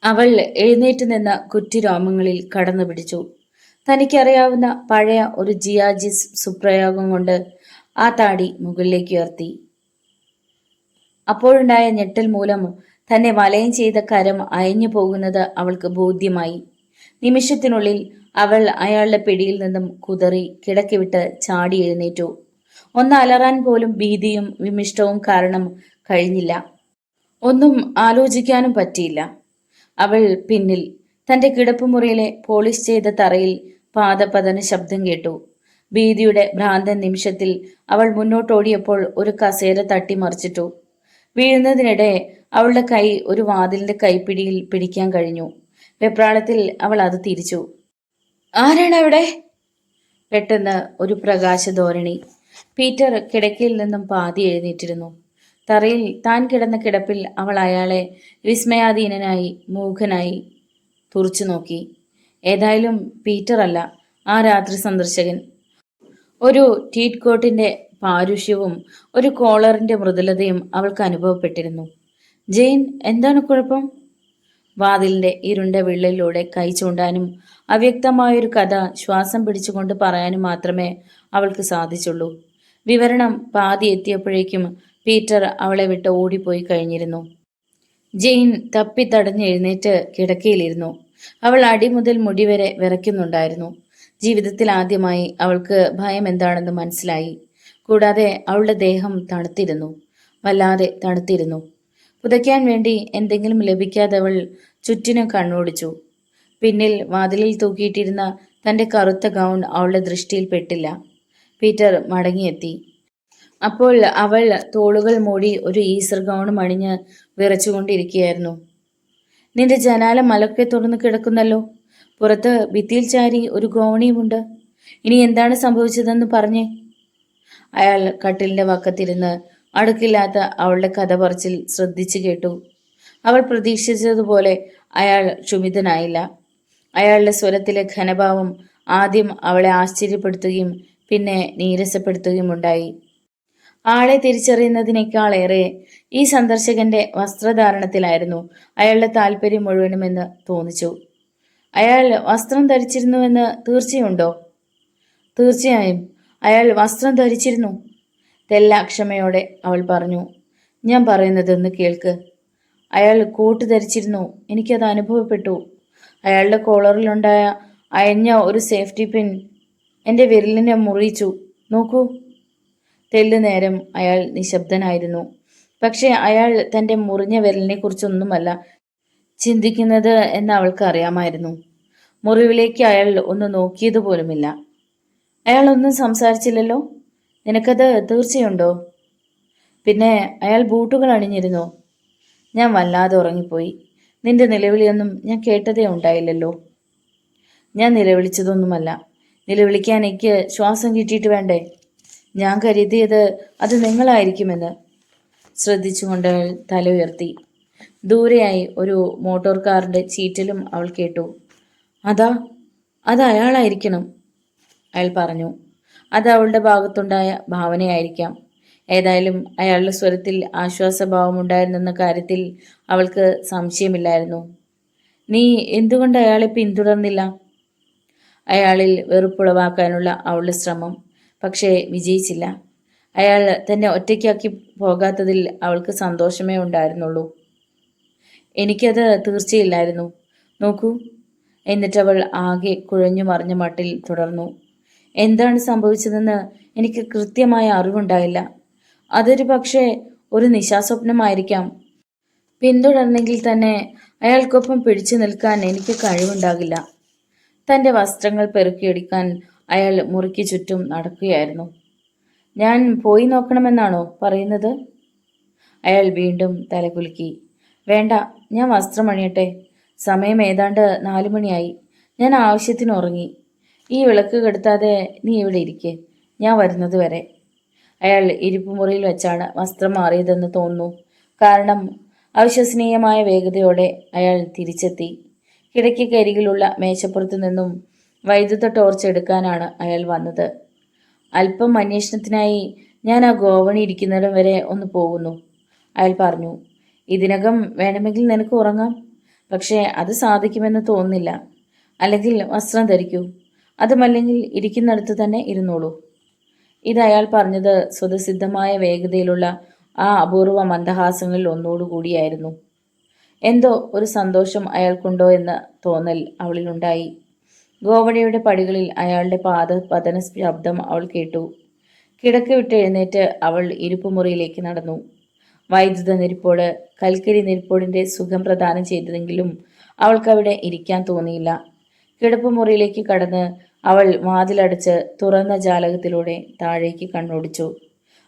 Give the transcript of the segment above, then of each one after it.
അവൾ എഴുന്നേറ്റ് നിന്ന കുറ്റിരോമങ്ങളിൽ കടന്നു പിടിച്ചു. തനിക്കറിയാവുന്ന പഴയ ഒരു ജിയാജിസ് സുപ്രയോഗം കൊണ്ട് ആ താടി മുകളിലേക്ക് ഉയർത്തി. അപ്പോഴുണ്ടായ ഞെട്ടൽ മൂലം തന്നെ വലയം ചെയ്ത കരം അയഞ്ഞു പോകുന്നത് അവൾക്ക് ബോധ്യമായി. നിമിഷത്തിനുള്ളിൽ അവൾ അയാളുടെ പിടിയിൽ നിന്നും കുതറി കിടക്കി വിട്ട് ചാടി എഴുന്നേറ്റു. ഒന്ന് അലറാൻ പോലും ഭീതിയും വിമിഷ്ടവും കാരണം കഴിഞ്ഞില്ല. ഒന്നും ആലോചിക്കാനും പറ്റിയില്ല. അവൾ പിന്നിൽ തന്റെ കിടപ്പുമുറിയിലെ പോളിഷ് ചെയ്ത തറയിൽ പാദപതന ശബ്ദം കേട്ടു. ഭീതിയുടെ ഭ്രാന്തൻ നിമിഷത്തിൽ അവൾ മുന്നോട്ടോടിയപ്പോൾ ഒരു കസേര തട്ടിമറിച്ചിട്ടു. വീഴുന്നതിനിടെ അവളുടെ കൈ ഒരു വാതിലിന്റെ കൈപ്പിടിയിൽ പിടിക്കാൻ കഴിഞ്ഞു. വെപ്രാളത്തിൽ അവൾ അത് തിരിച്ചു. ആരാണ് അവിടെ? പെട്ടെന്ന് ഒരു പ്രകാശധോരണി. പീറ്റർ കിടക്കയിൽ നിന്നും പാതി എഴുന്നേറ്റിരുന്നു. തറയിൽ താൻ കിടന്ന കിടപ്പിൽ അവൾ അയാളെ വിസ്മയാധീനനായി മൂകനായി തുറച്ചു നോക്കി. ഏതായാലും പീറ്റർ അല്ല, ആ രാത്രി സന്ദർശകൻ. ഒരു ടീറ്റ് കോട്ടിന്റെ പാരുഷ്യവും ഒരു കോളറിന്റെ മൃദുലതയും അവൾക്ക് അനുഭവപ്പെട്ടിരുന്നു. ജെയിൻ, എന്താണ് കുഴപ്പം? വാതിലിന്റെ ഇരുണ്ട വിള്ളലിലൂടെ കൈ ചൂണ്ടാനും അവ്യക്തമായൊരു കഥ ശ്വാസം പിടിച്ചുകൊണ്ട് പറയാനും മാത്രമേ അവൾക്ക് സാധിച്ചുള്ളൂ. വിവരണം പാതി എത്തിയപ്പോഴേക്കും പീറ്റർ അവളെ വിട്ട് ഓടിപ്പോയി കഴിഞ്ഞിരുന്നു. ജെയിൻ തപ്പിത്തടഞ്ഞ് എഴുന്നേറ്റ് കിടക്കയിലിരുന്നു. അവൾ അടി മുതൽ മുടി വരെ വിറയ്ക്കുന്നുണ്ടായിരുന്നു. ജീവിതത്തിൽ ആദ്യമായി അവൾക്ക് ഭയം എന്താണെന്ന് മനസ്സിലായി. കൂടാതെ അവളുടെ ദേഹം തണുത്തിരുന്നു, വല്ലാതെ തണുത്തിരുന്നു. പുതയ്ക്കാൻ വേണ്ടി എന്തെങ്കിലും ലഭിക്കാതെ അവൾ ചുറ്റിനും കണ്ണോടിച്ചു. പിന്നിൽ വാതിലിൽ തൂക്കിയിട്ടിരുന്ന തന്റെ കറുത്ത ഗൗൺ അവളുടെ ദൃഷ്ടിയിൽ പെട്ടില്ല. പീറ്റർ മടങ്ങിയെത്തി. അപ്പോൾ അവൾ തോളുകൾ മൂടി ഒരു ഈസർ ഗൗണും അണിഞ്ഞ് വിറച്ചുകൊണ്ടിരിക്കുകയായിരുന്നു. നിന്റെ ജനാല മലക്കെ തുറന്നു കിടക്കുന്നല്ലോ. പുറത്ത് ഭിത്തിയിൽ ചാരി ഒരു ഗോവണിയുമുണ്ട്. ഇനി എന്താണ് സംഭവിച്ചതെന്ന് പറഞ്ഞേ. അയാൾ കട്ടിലിന്റെ വക്കത്തിരുന്ന് അടുക്കില്ലാത്ത അവളുടെ കഥ പറച്ചിൽ ശ്രദ്ധിച്ചു കേട്ടു. അവൾ പ്രതീക്ഷിച്ചതുപോലെ അയാൾ ക്ഷുഭിതനായില്ല. അയാളുടെ സ്വരത്തിലെ ഘനഭാവം ആദ്യം അവളെ ആശ്ചര്യപ്പെടുത്തുകയും പിന്നെ നീരസപ്പെടുത്തുകയും ഉണ്ടായി. ആളെ തിരിച്ചറിയുന്നതിനേക്കാളേറെ ഈ സന്ദർശകന്റെ വസ്ത്രധാരണത്തിലായിരുന്നു അയാളുടെ താല്പര്യം മുഴുവനുമെന്ന് തോന്നിച്ചു. അയാൾ വസ്ത്രം ധരിച്ചിരുന്നുവെന്ന് തീർച്ചയുണ്ടോ? തീർച്ചയായും അയാൾ വസ്ത്രം ധരിച്ചിരുന്നു, തെല്ലാക്ഷമയോടെ അവൾ പറഞ്ഞു. ഞാൻ പറയുന്നതൊന്ന് കേൾക്ക്. അയാൾ കോട്ട് ധരിച്ചിരുന്നു. എനിക്കത് അനുഭവപ്പെട്ടു. അയാളുടെ കോളറിലുണ്ടായ അയഞ്ഞ ഒരു സേഫ്റ്റി പിൻ എൻ്റെ വിരലിനെ മുറിയിച്ചു. നോക്കൂ. തെല്ലു നേരം അയാൾ നിശബ്ദനായിരുന്നു. പക്ഷെ അയാൾ തൻ്റെ മുറിഞ്ഞ വിരലിനെ കുറിച്ചൊന്നുമല്ല ചിന്തിക്കുന്നത് എന്ന് അവൾക്ക് അറിയാമായിരുന്നു. മുറിവിലേക്ക് അയാൾ ഒന്ന് നോക്കിയതുപോലുമില്ല. അയാൾ ഒന്നും സംസാരിച്ചില്ലല്ലോ. നിനക്കത് തീർച്ചയുണ്ടോ? പിന്നെ അയാൾ ബൂട്ടുകൾ അണിഞ്ഞിരുന്നോ? ഞാൻ വല്ലാതെ ഉറങ്ങിപ്പോയി. നിന്റെ നിലവിളിയൊന്നും ഞാൻ കേട്ടതേ ഉണ്ടായില്ലല്ലോ. ഞാൻ നിലവിളിച്ചതൊന്നുമല്ല. നിലവിളിക്കാൻ എനിക്ക് ശ്വാസം കിട്ടിയിട്ട് വേണ്ടേ? ഞാൻ കരുതിയത് അത് നിങ്ങളായിരിക്കുമെന്ന്. ശ്രദ്ധിച്ചുകൊണ്ട് അവൾ തല ഉയർത്തി. ദൂരെയായി ഒരു മോട്ടോർ കാറിന്റെ ചീറ്റലും അവൾ കേട്ടു. അത് അയാളായിരിക്കണം, അയാൾ പറഞ്ഞു. അത് അവളുടെ ഭാഗത്തുണ്ടായ ഭാവനയായിരിക്കാം. ഏതായാലും അയാളുടെ സ്വരത്തിൽ ആശ്വാസഭാവമുണ്ടായിരുന്നെന്ന കാര്യത്തിൽ അവൾക്ക് സംശയമില്ലായിരുന്നു. നീ എന്തുകൊണ്ട് അയാളെ പിന്തുടർന്നില്ല? അയാളിൽ വെറുപ്പുളവാക്കാനുള്ള അവളുടെ ശ്രമം പക്ഷേ വിജയിച്ചില്ല. അയാൾ തന്നെ ഒറ്റയ്ക്കാക്കി പോകാത്തതിൽ അവൾക്ക് സന്തോഷമേ ഉണ്ടായിരുന്നുള്ളൂ. എനിക്കത് തീർച്ചയില്ലായിരുന്നു. നോക്കൂ. എന്നിട്ടവൾ ആകെ കുഴഞ്ഞു മറിഞ്ഞ മട്ടിൽ തുടർന്നു. എന്താണ് സംഭവിച്ചതെന്ന് എനിക്ക് കൃത്യമായ അറിവുണ്ടായില്ല. അതൊരു പക്ഷേ ഒരു നിശാസ്വപ്നമായിരിക്കാം. പിന്തുടർന്നെങ്കിൽ തന്നെ അയാൾക്കൊപ്പം പിടിച്ചു നിൽക്കാൻ എനിക്ക് കഴിവുണ്ടാകില്ല. തൻ്റെ വസ്ത്രങ്ങൾ പെറുക്കിയെടുക്കാൻ അയാൾ മുറിക്ക് ചുറ്റും നടക്കുകയായിരുന്നു. ഞാൻ പോയി നോക്കണമെന്നാണോ പറയുന്നത്? അയാൾ വീണ്ടും തലകുലുക്കി. വേണ്ട, ഞാൻ വസ്ത്രം അണിയട്ടെ. സമയം ഏതാണ്ട് 4 മണിയായി. ഞാൻ ആവശ്യത്തിന് ഉറങ്ങി. ഈ വിളക്ക് കെടുത്താതെ നീ ഇവിടെ ഇരിക്കെ, ഞാൻ വരുന്നത് വരെ. അയാൾ ഇരിപ്പുമുറിയിൽ വെച്ചാണ് വസ്ത്രം മാറിയതെന്ന് തോന്നുന്നു. കാരണം അവിശ്വസനീയമായ വേഗതയോടെ അയാൾ തിരിച്ചെത്തി. കിടക്കക്കരികിലുള്ള മേശപ്പുറത്തു നിന്നും വൈദ്യുത ടോർച്ച് എടുക്കാനാണ് അയാൾ വന്നത്. അല്പം അന്വേഷണത്തിനായി ഞാൻ ആ ഗോവണി ഇരിക്കുന്നിടം വരെ ഒന്ന് പോകുന്നു, അയാൾ പറഞ്ഞു. ഇതിനകം വേണമെങ്കിൽ നിനക്ക് ഉറങ്ങാം. പക്ഷേ അത് സാധിക്കുമെന്ന് തോന്നുന്നില്ല. അല്ലെങ്കിൽ വസ്ത്രം ധരിക്കൂ, അതുമല്ലെങ്കിൽ ഇരിക്കുന്നിടത്ത് തന്നെ ഇരുന്നോളൂ. ഇത് അയാൾ പറഞ്ഞത് സ്വതസിദ്ധമായ വേഗതയിലുള്ള ആ അപൂർവ മന്ദഹാസങ്ങളിൽ ഒന്നോടുകൂടിയായിരുന്നു. എന്തോ ഒരു സന്തോഷം അയാൾക്കുണ്ടോ എന്ന തോന്നൽ അവളിലുണ്ടായി. ഗോവണിയുടെ പടികളിൽ അയാളുടെ പതന ശബ്ദം അവൾ കേട്ടു. കിടക്ക വിട്ട് എഴുന്നേറ്റ് അവൾ ഇരുപ്പുമുറിയിലേക്ക് നടന്നു. വൈദ്യുത നെരിപ്പോട് കൽക്കരി നെരിപ്പോടിന്റെ സുഖം പ്രദാനം ചെയ്തതെങ്കിലും അവൾക്കവിടെ ഇരിക്കാൻ തോന്നിയില്ല. കിടപ്പുമുറിയിലേക്ക് കടന്ന് അവൾ വാതിലടച്ച് തുറന്ന ജാലകത്തിലൂടെ താഴേക്ക് കണ്ണോടിച്ചു.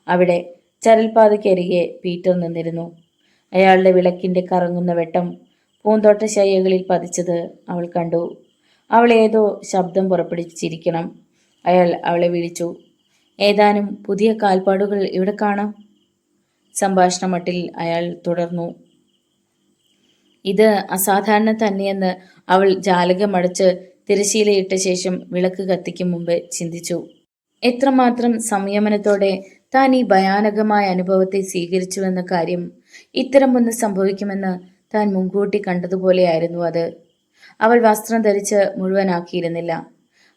അവിടെ ചരൽപ്പാതയ്ക്കരികെ പീറ്റർ നിന്നിരുന്നു. അയാളുടെ വിളക്കിന്റെ കറങ്ങുന്ന വെട്ടം പൂന്തോട്ട ശയ്യകളിൽ പതിച്ചത് അവൾ കണ്ടു. അവൾ ഏതോ ശബ്ദം പുറപ്പെടുവിച്ചിരിക്കണം. അയാൾ അവളെ വിളിച്ചു. ഏതാനും പുതിയ കാൽപ്പാടുകൾ ഇവിടെ കാണാം. സംഭാഷണ മട്ടിൽ അയാൾ തുടർന്നു. ഇത് അസാധാരണം തന്നെയെന്ന് അവൾ ജാലകമടച്ച് തിരശീലയിട്ട ശേഷം വിളക്ക് കത്തിക്കും മുമ്പ് ചിന്തിച്ചു. എത്രമാത്രം സംയമനത്തോടെ താൻ ഈ ഭയാനകമായ അനുഭവത്തെ സ്വീകരിച്ചുവെന്ന കാര്യം, ഇത്തരമൊന്ന് സംഭവിക്കുമെന്ന് താൻ മുൻകൂട്ടി കണ്ടതുപോലെയായിരുന്നു അത്. അവൾ വസ്ത്രം ധരിച്ച് മുഴുവനാക്കിയിരുന്നില്ല.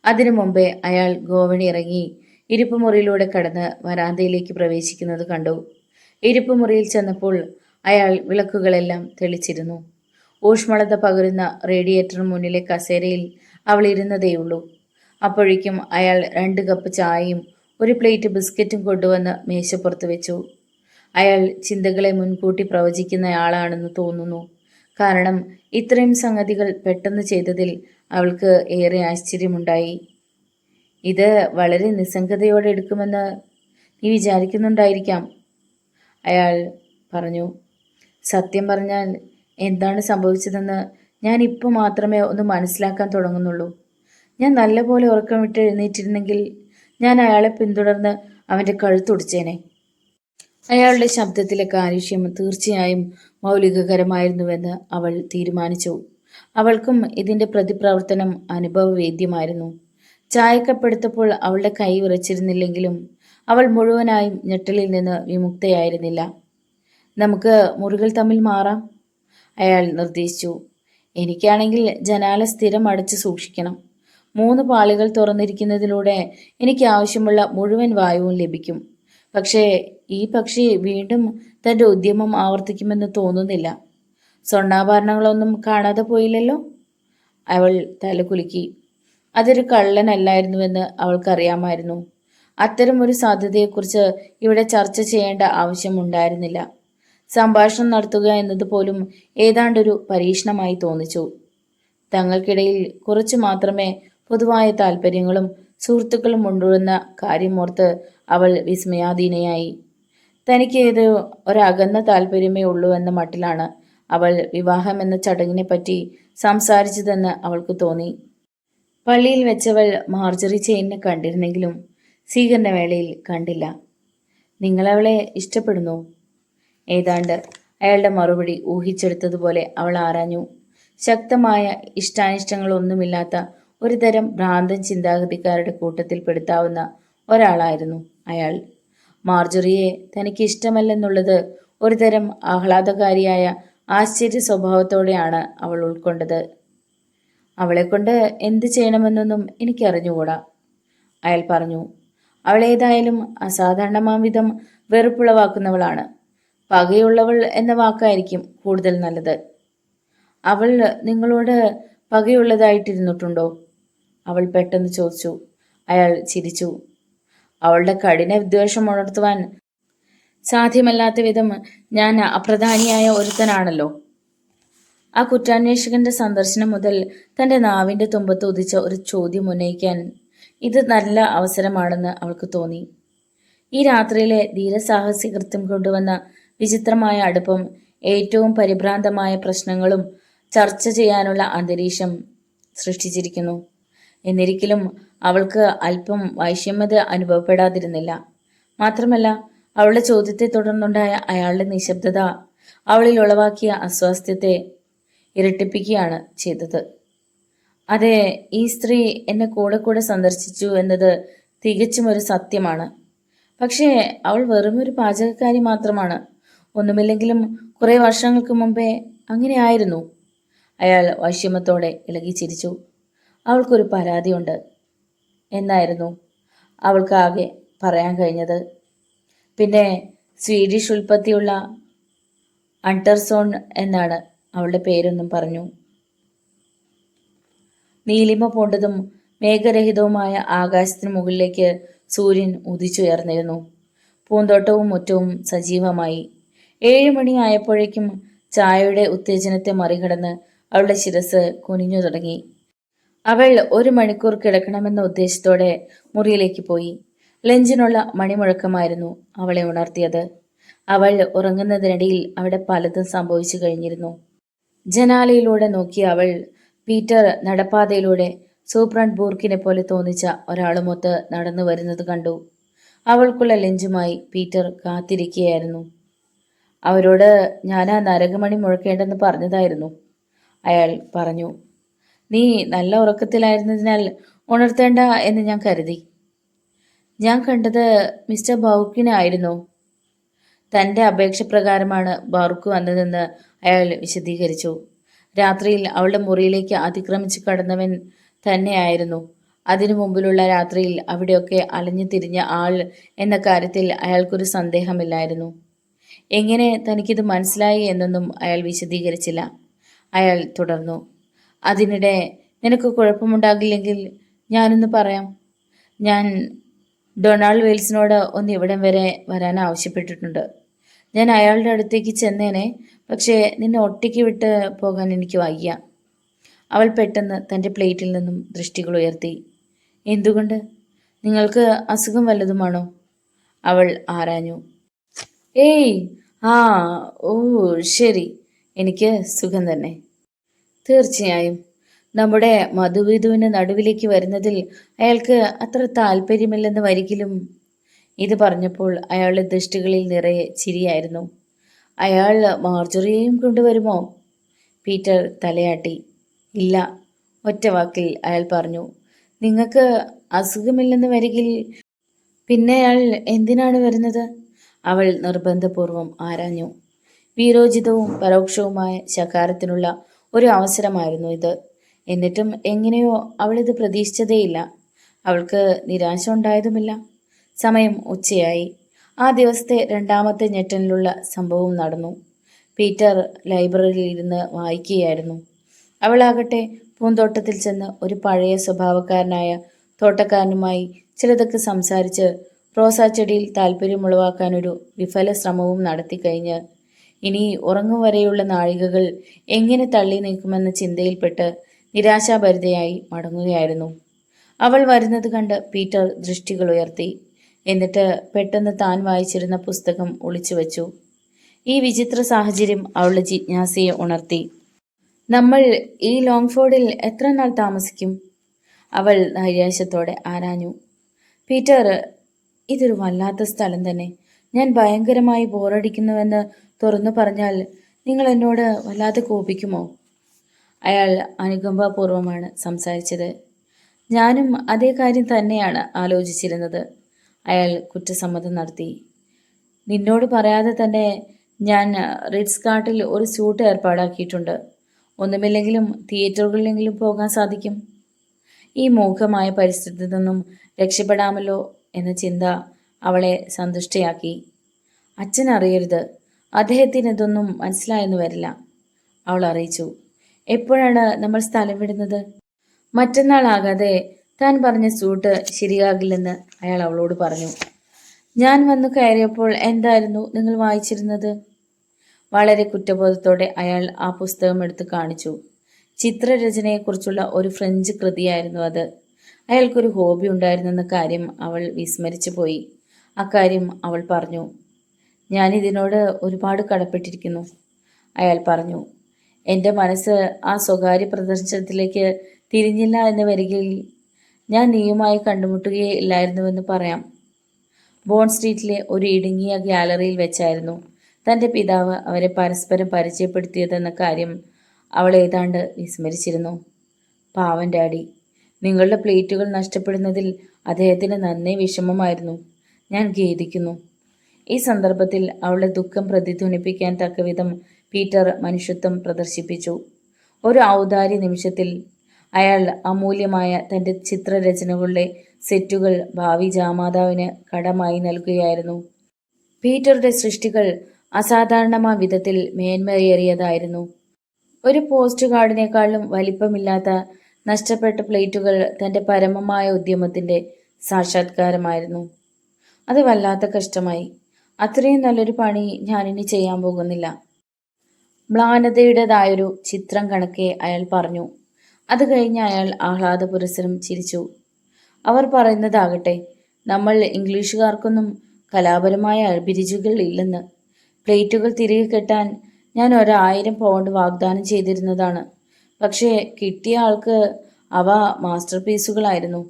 അതിനു മുമ്പേ അയാൾ ഗോവണി ഇറങ്ങി ഇരുപ്പുമുറിയിലൂടെ കടന്ന് വരാന്തയിലേക്ക് പ്രവേശിക്കുന്നത് കണ്ടു. ഇരുപ്പുമുറിയിൽ ചെന്നപ്പോൾ അയാൾ വിളക്കുകളെല്ലാം തെളിച്ചിരുന്നു. ഊഷ്മളത പകരുന്ന റേഡിയേറ്ററിന് മുന്നിലെ കസേരയിൽ അവൾ ഇരുന്നതേയുള്ളൂ. അപ്പോഴേക്കും അയാൾ 2 കപ്പ് ചായയും 1 പ്ലേറ്റ് ബിസ്ക്കറ്റും കൊണ്ടുവന്ന് മേശപ്പുറത്ത് വെച്ചു. അയാൾ ചിന്തകളെ മുൻകൂട്ടി പ്രവചിക്കുന്നയാളാണെന്ന് തോന്നുന്നു. കാരണം ഇത്രയും സംഗതികൾ പെട്ടെന്ന് ചെയ്തതിൽ അവൾക്ക് ഏറെ ആശ്ചര്യമുണ്ടായി. ഇത് വളരെ നിസ്സംഗതയോടെ എടുക്കുമെന്ന് നീ വിചാരിക്കുന്നുണ്ടായിരിക്കാം, അയാൾ പറഞ്ഞു. സത്യം പറഞ്ഞാൽ എന്താണ് സംഭവിച്ചതെന്ന് ഞാൻ ഇപ്പോൾ മാത്രമേ ഒന്ന് മനസ്സിലാക്കാൻ തുടങ്ങുന്നുള്ളൂ. ഞാൻ നല്ലപോലെ ഉറക്കം വിട്ട് എഴുന്നേറ്റിരുന്നെങ്കിൽ ഞാൻ അയാളെ പിന്തുടർന്ന് അവൻ്റെ കഴുത്തൊടിച്ചേനെ. അയാളുടെ ശബ്ദത്തിലെ കാരുഷ്യം തീർച്ചയായും മൗലികകരമായിരുന്നുവെന്ന് അവൾ തീരുമാനിച്ചു. അവൾക്കും ഇതിൻ്റെ പ്രതിപ്രവർത്തനം അനുഭവവേദ്യമായിരുന്നു. ചായക്കപ്പെടുത്തപ്പോൾ അവളുടെ കൈ വിറച്ചിരുന്നില്ലെങ്കിലും അവൾ മുഴുവനായും ഞെട്ടലിൽ നിന്ന് വിമുക്തയായിരുന്നില്ല. നമുക്ക് മുറികൾ തമ്മിൽ മാറാം, അയാൾ നിർദ്ദേശിച്ചു. എനിക്കാണെങ്കിൽ ജനാല സ്ഥിരം അടച്ച് സൂക്ഷിക്കണം. 3 പാളികൾ തുറന്നിരിക്കുന്നതിലൂടെ എനിക്ക് ആവശ്യമുള്ള മുഴുവൻ വായുവും ലഭിക്കും. പക്ഷേ ഈ പക്ഷി വീണ്ടും തൻ്റെ ഉദ്യമം ആവർത്തിക്കുമെന്ന് തോന്നുന്നില്ല. സ്വർണ്ണാഭരണങ്ങളൊന്നും കാണാതെ പോയില്ലല്ലോ? അവൾ തലകുലുക്കി. അതൊരു കള്ളനല്ലായിരുന്നുവെന്ന് അവൾക്കറിയാമായിരുന്നു. അത്തരം ഒരു സാധ്യതയെക്കുറിച്ച് ഇവിടെ ചർച്ച ചെയ്യേണ്ട ആവശ്യമുണ്ടായിരുന്നില്ല. സംഭാഷണം നടത്തുക എന്നതുപോലും ഏതാണ്ടൊരു പരീക്ഷണമായി തോന്നിച്ചു. തങ്ങൾക്കിടയിൽ കുറച്ചു മാത്രമേ പൊതുവായ താല്പര്യങ്ങളും സുഹൃത്തുക്കളും ഉണ്ടെന്ന കാര്യമോർത്ത് അവൾ വിസ്മയാധീനയായി. തനിക്ക് ഇത് ഒരകന്ന താല്പര്യമേ ഉള്ളൂ എന്ന മട്ടിലാണ് അവൾ വിവാഹം എന്ന ചടങ്ങിനെപ്പറ്റി സംസാരിച്ചതെന്ന് അവൾക്ക് തോന്നി. പള്ളിയിൽ വെച്ചവൾ മാർജറി ചെയിനെ കണ്ടിരുന്നെങ്കിലും സ്വീകരണവേളയിൽ കണ്ടില്ല. നിങ്ങളവളെ ഇഷ്ടപ്പെടുന്നു? ഏതാണ്ട് അയാളുടെ മറുപടി ഊഹിച്ചെടുത്തതുപോലെ അവൾ ആരാഞ്ഞു. ശക്തമായ ഇഷ്ടാനിഷ്ടങ്ങളൊന്നുമില്ലാത്ത ഒരുതരം ഭ്രാന്തൻ ചിന്താഗതിക്കാരുടെ കൂട്ടത്തിൽ പെടുത്താവുന്ന ഒരാളായിരുന്നു അയാൾ. മാർജറിയെ തനിക്ക് ഇഷ്ടമല്ലെന്നുള്ളത് ഒരുതരം ആഹ്ലാദകാരിയായ ആശ്ചര്യ സ്വഭാവത്തോടെയാണ് അവൾ ഉൾക്കൊണ്ടത്. അവളെക്കൊണ്ട് എന്ത് ചെയ്യണമെന്നൊന്നും എനിക്കറിഞ്ഞുകൂടാ, അയാൾ പറഞ്ഞു. അവളേതായാലും അസാധാരണമാംവിധം വെറുപ്പുളവാക്കുന്നവളാണ്. പകയുള്ളവൾ എന്ന വാക്കായിരിക്കും കൂടുതൽ നല്ലത്. അവൾ നിങ്ങളോട് പകയുള്ളതായിട്ടിരുന്നിട്ടുണ്ടോ? അവൾ പെട്ടെന്ന് ചോദിച്ചു. അയാൾ ചിരിച്ചു. അവളുടെ കഠിന വിദ്വേഷം ഉണർത്തുവാൻ സാധ്യമല്ലാത്ത വിധം ഞാൻ അപ്രധാനിയായ ഒരുത്തനാണല്ലോ. ആ കുറ്റാന്വേഷകന്റെ സന്ദർശനം മുതൽ തൻ്റെ നാവിൻ്റെ തുമ്പത്ത് ഉദിച്ച ഒരു ചോദ്യം ഉന്നയിക്കാൻ ഇത് നല്ല അവസരമാണെന്ന് അവൾക്ക് തോന്നി. ഈ രാത്രിയിലെ ധീരസാഹസികൃത്യം കൊണ്ടുവന്ന വിചിത്രമായ അടുപ്പം ഏറ്റവും പരിഭ്രാന്തമായ പ്രശ്നങ്ങളും ചർച്ച ചെയ്യാനുള്ള അന്തരീക്ഷം സൃഷ്ടിച്ചിരിക്കുന്നു. എന്നിരിക്കലും അവൾക്ക് അല്പം വൈഷമ്യത അനുഭവപ്പെടാതിരുന്നില്ല. മാത്രമല്ല അവളുടെ ചോദ്യത്തെ തുടർന്നുണ്ടായ അയാളുടെ നിശബ്ദത അവളിൽ ഉളവാക്കിയ അസ്വാസ്ഥ്യത്തെ ഇരട്ടിപ്പിക്കുകയാണ് ചെയ്തത്. അതെ, ഈ സ്ത്രീ എന്നെ കൂടെ കൂടെ സന്ദർശിച്ചു എന്നത് തികച്ചും ഒരു സത്യമാണ്. പക്ഷേ അവൾ വെറുമൊരു പാചകക്കാരി മാത്രമാണ്. ഒന്നുമില്ലെങ്കിലും കുറേ വർഷങ്ങൾക്ക് മുമ്പേ അങ്ങനെ ആയിരുന്നു. അയാൾ വൈഷമ്യത്തോടെ ഇളകി ചിരിച്ചു. അവൾക്കൊരു പരാതിയുണ്ട് എന്നായിരുന്നു അവൾക്കാകെ പറയാൻ കഴിഞ്ഞത്. പിന്നെ സ്വീഡിഷ് ഉൽപ്പത്തിയുള്ള അണ്ടർസോൺ എന്നാണ് അവളുടെ പേരെന്നും പറഞ്ഞു. നീലിമ പൂണ്ടതും മേഘരഹിതവുമായ ആകാശത്തിന് മുകളിലേക്ക് സൂര്യൻ ഉദിച്ചുയർന്നിരുന്നു. പൂന്തോട്ടവും മുറ്റവും സജീവമായി. 7 മണിയായപ്പോഴേക്കും ചായയുടെ ഉത്തേജനത്തെ മറികടന്ന് അവളുടെ ശിരസ് കുനിഞ്ഞു തുടങ്ങി. അവൾ 1 മണിക്കൂർ കിടക്കണമെന്ന ഉദ്ദേശത്തോടെ മുറിയിലേക്ക് പോയി. ലഞ്ചിനുള്ള മണിമുഴക്കമായിരുന്നു അവളെ ഉണർത്തിയത്. അവൾ ഉറങ്ങുന്നതിനിടയിൽ അവിടെ പലതും സംഭവിച്ചു കഴിഞ്ഞിരുന്നു. ജനാലയിലൂടെ നോക്കിയ അവൾ പീറ്റർ നടപ്പാതയിലൂടെ സൂപ്രണ്ട് ബൂർക്കിനെ പോലെ തോന്നിച്ച ഒരാളുമൊത്ത് നടന്നു വരുന്നത് കണ്ടു. അവൾക്കുള്ള ലഞ്ചുമായി പീറ്റർ കാത്തിരിക്കുകയായിരുന്നു. അവരോട് ഞാൻ ആ നരകമണി മുഴക്കേണ്ടെന്ന് പറഞ്ഞതായിരുന്നു, അയാൾ പറഞ്ഞു. നീ നല്ല ഉറക്കത്തിലായിരുന്നതിനാൽ ഉണർത്തേണ്ട എന്ന് ഞാൻ കരുതി. ഞാൻ കണ്ടത് മിസ്റ്റർ ബൗക്കിനെ ആയിരുന്നു. തൻ്റെ അപേക്ഷ പ്രകാരമാണ് ബൗർക്ക് വന്നതെന്ന് അയാൾ വിശദീകരിച്ചു. രാത്രിയിൽ അവളുടെ മുറിയിലേക്ക് അതിക്രമിച്ച് കടന്നവൻ തന്നെയായിരുന്നു. അതിനു മുമ്പിലുള്ള രാത്രിയിൽ അവിടെയൊക്കെ അലഞ്ഞു തിരിഞ്ഞ ആൾ എന്ന കാര്യത്തിൽ അയാൾക്കൊരു സന്ദേഹമില്ലായിരുന്നു. എങ്ങനെ തനിക്കിത് മനസ്സിലായി എന്നൊന്നും അയാൾ വിശദീകരിച്ചില്ല. അയാൾ തുടർന്നു. അതിനിടെ നിനക്ക് കുഴപ്പമുണ്ടാകില്ലെങ്കിൽ ഞാനൊന്ന് പറയാം. ഞാൻ ഡൊണാൾഡ് വെയിൽസിനോട് ഒന്ന് ഇവിടം വരെ വരാൻ ആവശ്യപ്പെട്ടിട്ടുണ്ട്. ഞാൻ അയാളുടെ അടുത്തേക്ക് ചെന്നേനെ, പക്ഷേ നിന്നെ ഒറ്റയ്ക്ക് വിട്ട് പോകാൻ എനിക്ക് വയ്യ. അവൾ പെട്ടെന്ന് തൻ്റെ പ്ലേറ്റിൽ നിന്നും ദൃഷ്ടികൾ ഉയർത്തി. എന്തുകൊണ്ട്? നിങ്ങൾക്ക് അസുഖം വല്ലതുമാണോ? അവൾ ആരാഞ്ഞു. ഏയ്, ആ, ഓ ശരി, എനിക്ക് സുഖം തന്നെ. തീർച്ചയായും നമ്മുടെ മധുവിധുവിന് നടുവിലേക്ക് വരുന്നതിൽ അയാൾക്ക് അത്ര താല്പര്യമില്ലെന്ന് വരികിലും. ഇത് പറഞ്ഞപ്പോൾ അയാളുടെ ദൃഷ്ടികളിൽ നിറയെ ചിരിയായിരുന്നു. അയാൾ മാർജറിയെയും കൊണ്ടുവരുമോ? പീറ്റർ തലയാട്ടി. ഇല്ല, ഒറ്റ വാക്കിൽ അയാൾ പറഞ്ഞു. നിങ്ങൾക്ക് അസുഖമില്ലെന്ന് വരികിൽ പിന്നെ അയാൾ എന്തിനാണ് വരുന്നത്? അവൾ നിർബന്ധപൂർവം ആരാഞ്ഞു. വീരോചിതവും പരോക്ഷവുമായ ശകാരത്തിനുള്ള ഒരു അവസരമായിരുന്നു ഇത്. എന്നിട്ടും എങ്ങനെയോ അവളിത് പ്രതീക്ഷിച്ചതേയില്ല. അവൾക്ക് നിരാശ ഉണ്ടായതുമില്ല. സമയം ഉച്ചയായി. ആ ദിവസത്തെ 2ാമത്തെ ഞെട്ടലിലുള്ള സംഭവം നടന്നു. പീറ്റർ ലൈബ്രറിയിൽ ഇരുന്ന് വായിക്കുകയായിരുന്നു. അവളാകട്ടെ പൂന്തോട്ടത്തിൽ ചെന്ന് ഒരു പഴയ സ്വഭാവക്കാരനായ തോട്ടക്കാരനുമായി ചിലതൊക്കെ സംസാരിച്ച് റോസാച്ചെടിയിൽ താല്പര്യമുളവാക്കാനൊരു വിഫല ശ്രമവും നടത്തിക്കഴിഞ്ഞ് ഇനി ഉറങ്ങും വരെയുള്ള നാഴികകൾ എങ്ങനെ തള്ളി നീക്കുമെന്ന ചിന്തയിൽപ്പെട്ട് നിരാശാഭരിതയായി മടങ്ങുകയായിരുന്നു. അവൾ വരുന്നത് കണ്ട് പീറ്റർ ദൃഷ്ടികൾ ഉയർത്തി. എന്നിട്ട് പെട്ടെന്ന് താൻ വായിച്ചിരുന്ന പുസ്തകം ഒളിച്ചുവെച്ചു. ഈ വിചിത്ര സാഹചര്യം അവളുടെ ജിജ്ഞാസയെ ഉണർത്തി. നമ്മൾ ഈ ലോങ്ഫോർഡിൽ എത്ര നാൾ താമസിക്കും? അവൾ നൈരാശ്യത്തോടെ ആരാഞ്ഞു. പീറ്റർ, ഇതൊരു വല്ലാത്ത സ്ഥലം തന്നെ. ഞാൻ ഭയങ്കരമായി ബോറടിക്കുന്നുവെന്ന് തുറന്നു പറഞ്ഞാൽ നിങ്ങൾ എന്നോട് വല്ലാതെ കോപിക്കുമോ? അയാൾ അനുകമ്പാപൂർവമാണ് സംസാരിച്ചത്. ഞാനും അതേ കാര്യം തന്നെയാണ് ആലോചിച്ചിരുന്നത്, അയാൾ കുറ്റസമ്മതം നടത്തി. നിന്നോട് പറയാതെ തന്നെ ഞാൻ റിഡ്സ് കാർട്ടിൽ ഒരു സ്യൂട്ട് ഏർപ്പാടാക്കിയിട്ടുണ്ട്. ഒന്നുമില്ലെങ്കിലും തിയേറ്ററുകളിലെങ്കിലും പോകാൻ സാധിക്കും. ഈ മൂകമായ പരിസ്ഥിതിയിൽ നിന്നും രക്ഷപ്പെടാമല്ലോ എന്ന ചിന്ത അവളെ സന്തുഷ്ടയാക്കി. അച്ഛൻ അറിയരുത്, അദ്ദേഹത്തിന് ഇതൊന്നും മനസ്സിലായെന്ന് വരില്ല, അവൾ അറിയിച്ചു. എപ്പോഴാണ് നമ്മൾ സ്ഥലം വിടുന്നത്? മറ്റന്നാളാകാതെ താൻ പറഞ്ഞ സൂട്ട് ശരിയാകില്ലെന്ന് അയാൾ അവളോട് പറഞ്ഞു. ഞാൻ വന്നു കയറിയപ്പോൾ എന്തായിരുന്നു നിങ്ങൾ വായിച്ചിരുന്നത്? വളരെ കുറ്റബോധത്തോടെ അയാൾ ആ പുസ്തകം എടുത്ത് കാണിച്ചു. ചിത്രരചനയെക്കുറിച്ചുള്ള ഒരു ഫ്രഞ്ച് കൃതിയായിരുന്നു അത്. അയാൾക്കൊരു ഹോബി ഉണ്ടായിരുന്നെന്ന കാര്യം അവൾ വിസ്മരിച്ചു പോയി. അക്കാര്യം അവൾ പറഞ്ഞു. ഞാനിതിനോട് ഒരുപാട് കടപ്പെട്ടിരിക്കുന്നു, അയാൾ പറഞ്ഞു. എൻ്റെ മനസ്സ് ആ സ്വകാര്യ പ്രദർശനത്തിലേക്ക് തിരിഞ്ഞില്ല എന്ന് വരികയിൽ ഞാൻ നീയുമായി കണ്ടുമുട്ടുകയേ ഇല്ലായിരുന്നുവെന്ന് പറയാം. ബോണ്ട് സ്ട്രീറ്റിലെ ഒരു ഇടുങ്ങിയ ഗ്യാലറിയിൽ വെച്ചായിരുന്നു തൻ്റെ പിതാവ് അവരെ പരസ്പരം പരിചയപ്പെടുത്തിയതെന്ന കാര്യം അവൾ ഏതാണ്ട് വിസ്മരിച്ചിരുന്നു. പാവൻ ഡാഡി, നിങ്ങളുടെ പ്ലേറ്റുകൾ നഷ്ടപ്പെടുന്നതിൽ അദ്ദേഹത്തിന് നന്നേ വിഷമമായിരുന്നു. ഞാൻ ഖേദിക്കുന്നു. ഈ സന്ദർഭത്തിൽ അവളുടെ ദുഃഖം പ്രതിധ്വനിപ്പിക്കാൻ തക്കവിധം പീറ്റർ മനുഷ്യത്വം പ്രദർശിപ്പിച്ചു. ഒരു ഔദാര്യ നിമിഷത്തിൽ അയാൾ അമൂല്യമായ തൻ്റെ ചിത്രരചനകളുടെ സെറ്റുകൾ ഭാവി ജാമാതാവിന് കടമായി നൽകുകയായിരുന്നു. പീറ്ററുടെ സൃഷ്ടികൾ അസാധാരണമായ വിധത്തിൽ മേന്മയേറിയതായിരുന്നു. ഒരു പോസ്റ്റ് കാർഡിനേക്കാളും വലിപ്പമില്ലാത്ത നഷ്ടപ്പെട്ട പ്ലേറ്റുകൾ തൻ്റെ പരമമായ ഉദ്യമത്തിൻ്റെ സാക്ഷാത്കാരമായിരുന്നു. അത് വല്ലാത്ത കഷ്ടമായി. അത്രയും നല്ലൊരു പണി ഞാനിനി ചെയ്യാൻ പോകുന്നില്ല. മ്ലാനതയുടേതായൊരു ചിത്രം കണക്കെ അയാൾ പറഞ്ഞു. അത് കഴിഞ്ഞ് അയാൾ ആഹ്ലാദപുരസരം ചിരിച്ചു. അവർ പറയുന്നതാകട്ടെ, നമ്മൾ ഇംഗ്ലീഷുകാർക്കൊന്നും കലാപരമായ അഭിരുചികൾ ഇല്ലെന്ന്. പ്ലേറ്റുകൾ തിരികെ കെട്ടാൻ ഞാൻ 1000 പൗണ്ട് വാഗ്ദാനം ചെയ്തിരുന്നതാണ്. പക്ഷേ കിട്ടിയ ആൾക്ക് അവ മാസ്റ്റർ പീസുകളായിരുന്നു.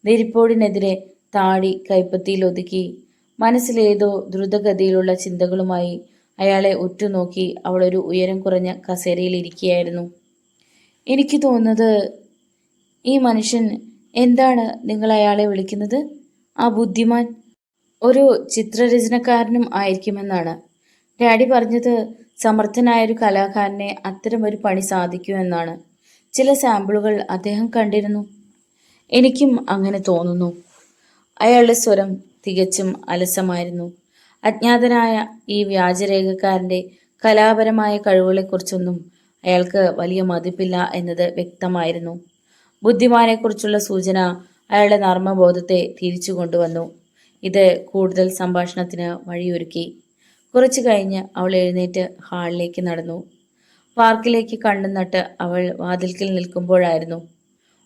നെരിപ്പോടിനെതിരെ താടി കൈപ്പത്തിയിൽ ഒതുക്കി മനസ്സിലേതോ ദ്രുതഗതിയിലുള്ള ചിന്തകളുമായി അയാളെ ഉറ്റുനോക്കി അവളൊരു ഉയരം കുറഞ്ഞ കസേരയിൽ ഇരിക്കുകയായിരുന്നു. എനിക്ക് തോന്നുന്നത്, ഈ മനുഷ്യൻ, എന്താണ് നിങ്ങൾ അയാളെ വിളിക്കുന്നത്, ആ ബുദ്ധിമാൻ, ഒരു ചിത്രരചനക്കാരനും ആയിരിക്കുമെന്നാണ്. ഡാഡി പറഞ്ഞത് സമർത്ഥനായൊരു കലാകാരനെ അത്തരമൊരു പണി സാധിക്കൂ എന്നാണ്. ചില സാമ്പിളുകൾ അദ്ദേഹം കണ്ടിരുന്നു. എനിക്കും അങ്ങനെ തോന്നുന്നു. അയാളുടെ സ്വരം തികച്ചും അലസമായിരുന്നു. അജ്ഞാതനായ ഈ വ്യാജരേഖക്കാരൻ്റെ കലാപരമായ കഴിവുകളെക്കുറിച്ചൊന്നും അയാൾക്ക് വലിയ മതിപ്പില്ല എന്നത് വ്യക്തമായിരുന്നു. ബുദ്ധിമാനെക്കുറിച്ചുള്ള സൂചന അയാളുടെ നർമ്മബോധത്തെ തിരിച്ചു കൊണ്ടുവന്നു. ഇത് കൂടുതൽ സംഭാഷണത്തിന് വഴിയൊരുക്കി. കുറച്ചു കഴിഞ്ഞ് അവൾ എഴുന്നേറ്റ് ഹാളിലേക്ക് നടന്നു. പാർക്കിലേക്ക് കണ്ണു നട്ട് അവൾ വാതിൽക്കൽ നിൽക്കുമ്പോഴായിരുന്നു